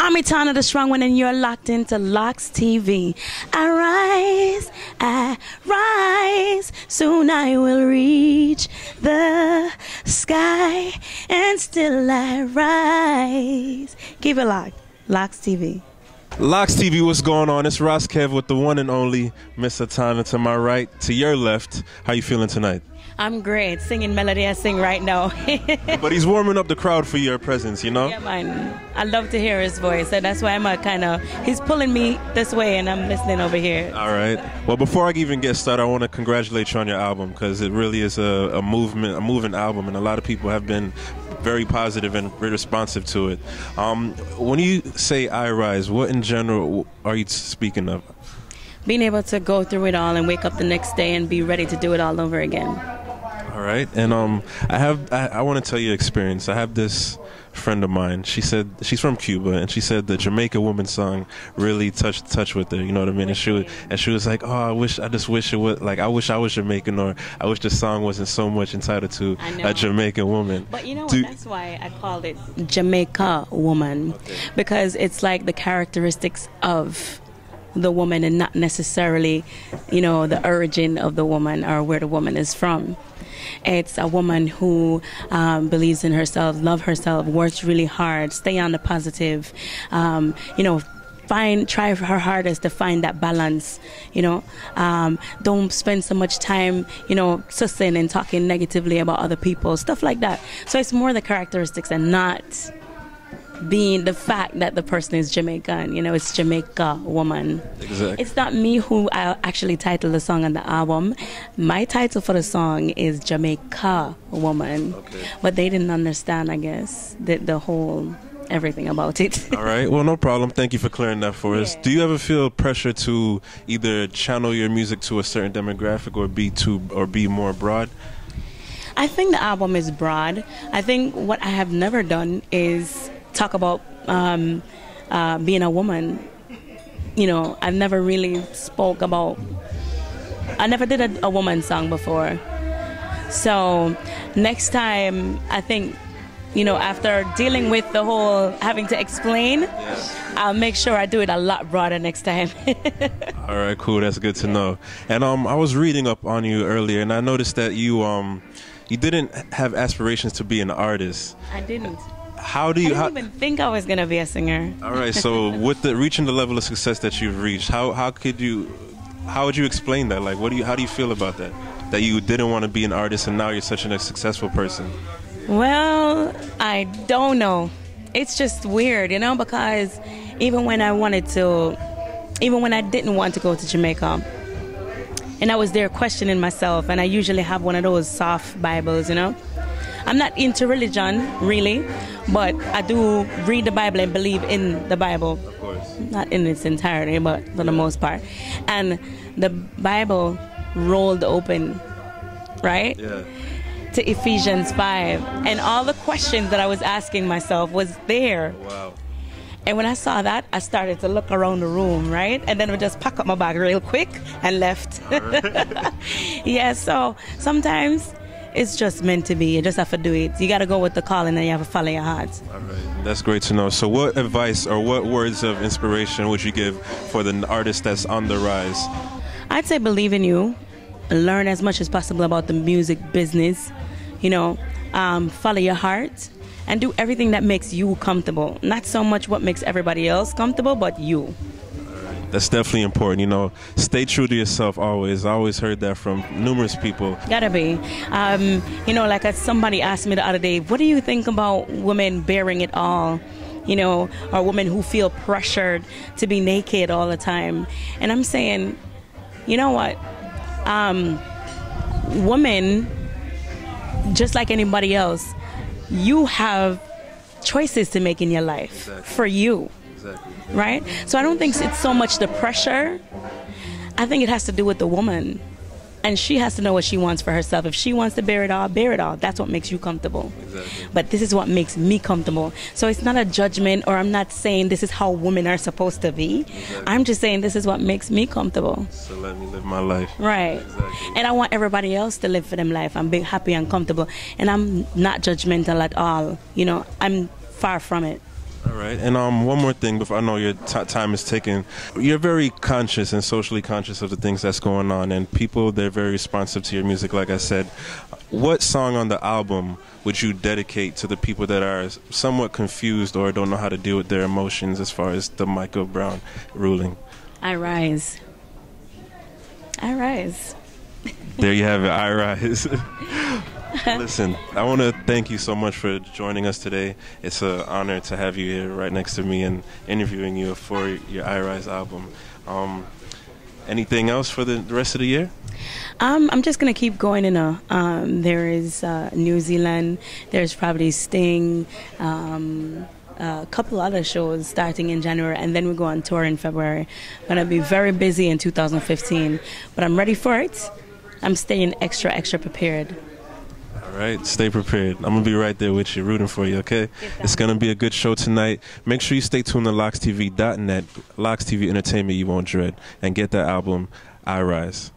I'm Etana, the strong one, and you're locked into LoxTV. I rise, soon I will reach the sky, and still I rise. Keep it locked, LoxTV. LoxTV, what's going on? It's Ross Kev with the one and only Miss Etana to my right. To your left, how you feeling tonight? I'm great. Singing melody I sing right now. But he's warming up the crowd for your presence, you know? Yeah, man. I love to hear his voice. So that's why I'm he's pulling me this way and I'm listening over here. All right. Well, before I even get started, I want to congratulate you on your album because it really is a moving album, and a lot of people have been very positive and very responsive to it. When you say I rise, what in general are you speaking of? Being able to go through it all and wake up the next day and be ready to do it all over again. All right. And I want to tell you an experience. I have this friend of mine. She said she's from Cuba, and she said the Jamaica Woman song really touched with her. You know what I mean? And she was like, oh, I just wish it was like I wish I was Jamaican, or I wish the song wasn't so much entitled to a Jamaican woman. But you know what? That's why I called it Jamaica Woman, because it's like the characteristics of the woman and not necessarily, the origin of the woman or where the woman is from. It's a woman who believes in herself, love herself, works really hard, stay on the positive, try her hardest to find that balance, don't spend so much time, sussing and talking negatively about other people, stuff like that. So it's more the characteristics and not being the fact that the person is Jamaican. It's Jamaica Woman. Exactly. It's not me who actually titled the song on the album. My title for the song is Jamaica Woman. Okay. But they didn't understand, I guess, the whole everything about it. All right. Well, no problem. Thank you for clearing that for us. Do you ever feel pressure to either channel your music to a certain demographic or be more broad? I think the album is broad. I think what I have never done is talk about being a woman. I've never really I never did a woman song before. So next time, I think, after dealing with the whole having to explain, I'll make sure I do it a lot broader next time. All right, cool. That's good to know. And I was reading up on you earlier, and I noticed that you didn't have aspirations to be an artist. I didn't. I didn't even think I was gonna be a singer. All right, so with reaching the level of success that you've reached, how would you explain that? Like, how do you feel about that? That you didn't want to be an artist and now you're such a successful person? Well, I don't know. It's just weird, because even when I didn't want to go to Jamaica, and I was there questioning myself, and I usually have one of those soft Bibles, I'm not into religion, really, but I do read the Bible and believe in the Bible. Of course. Not in its entirety, but for the most part. And the Bible rolled open, right? Yeah. To Ephesians 5. And all the questions that I was asking myself was there. Wow. And when I saw that, I started to look around the room, right? And then I just pack up my bag real quick and left. Right. Yeah, so sometimes it's just meant to be. You just have to do it. You got to go with the calling and you have to follow your heart. All right. That's great to know. So what advice or what words of inspiration would you give for the artist that's on the rise? I'd say believe in you. Learn as much as possible about the music business. Follow your heart and do everything that makes you comfortable. Not so much what makes everybody else comfortable, but you. That's definitely important, Stay true to yourself always. I always heard that from numerous people. Gotta be. Somebody asked me the other day, what do you think about women bearing it all? Or women who feel pressured to be naked all the time. And I'm saying, you know what? Women, just like anybody else, you have choices to make in your life. Exactly. For you. Exactly. Right? So I don't think it's so much the pressure. I think it has to do with the woman. And she has to know what she wants for herself. If she wants to bear it all, bear it all. That's what makes you comfortable. Exactly. But this is what makes me comfortable. So it's not a judgment, or I'm not saying this is how women are supposed to be. Exactly. I'm just saying this is what makes me comfortable. So let me live my life. Right. Exactly. And I want everybody else to live for them life. I'm being happy and comfortable. And I'm not judgmental at all. I'm far from it. All right, and one more thing before I know your time is ticking. You're very conscious and socially conscious of the things that's going on, and people, they're very responsive to your music. Like I said, what song on the album would you dedicate to the people that are somewhat confused or don't know how to deal with their emotions as far as the Michael Brown ruling? I Rise. I Rise. There you have it, I Rise. Listen, I want to thank you so much for joining us today. It's an honor to have you here right next to me and interviewing you for your I Rise album. Anything else for the rest of the year? I'm just going to keep going, there is New Zealand, there's probably Sting, a couple other shows starting in January, and then we go on tour in February. I'm going to be very busy in 2015, but I'm ready for it. I'm staying extra prepared. All right, stay prepared. I'm going to be right there with you, rooting for you, okay? It's going to be a good show tonight. Make sure you stay tuned to LoxTV.net, LoxTV Entertainment you won't dread, and get that album, I Rise.